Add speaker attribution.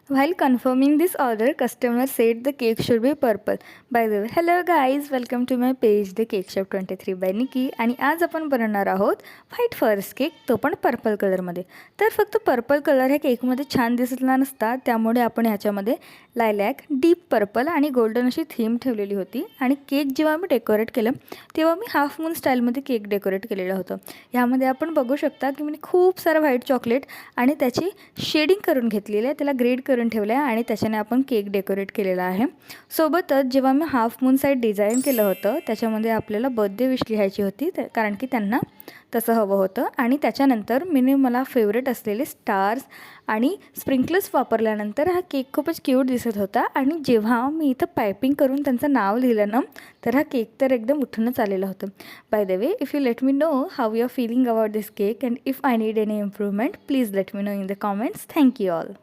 Speaker 1: While confirming this order, customer said the cake should be purple. By the way, hello guys, welcome to my page The Cake Shop 23 by Nikki. आणि आज आपण बनवणार आहोत white forest cake, तो पण purple कलरमध्ये. तर फक्त पर्पल कलर ह्या केकमध्ये छान दिसला नसता, त्यामुळे आपण ह्याच्यामध्ये लायलॅक, डीप पर्पल आणि गोल्डन अशी थीम ठेवलेली होती. आणि केक जेव्हा मी डेकोरेट केलं तेव्हा मी हाफ मून स्टाईलमध्ये केक डेकोरेट केलेलं होतं. ह्यामध्ये आपण बघू शकता की मी खूप सारं व्हाईट चॉकलेट आणि त्याची शेडिंग करून घेतलेली आहे, त्याला ग्रेड करून ठेवलं आहे आणि त्याच्याने आपण केक डेकोरेट केलेला आहे. सोबतच जेव्हा मी हाफ मून साईड डिझाईन केलं होतं त्याच्यामध्ये आपल्याला बर्थडे विश लिहायची होती, कारण की त्यांना तसं हवं होतं. आणि त्याच्यानंतर मला फेवरेट असलेले स्टार्स आणि स्प्रिंकलर्स वापरल्यानंतर हा केक खूपच क्यूट दिसत होता. आणि जेव्हा मी इथं पायपिंग करून त्यांचं नाव लिहिलं ना, तर हा केक तर एकदम उठूनच आलेलं होतं. By the way, if you let me know how you are feeling about this cake and if I need any improvement, please let me know in the comments. Thank you all.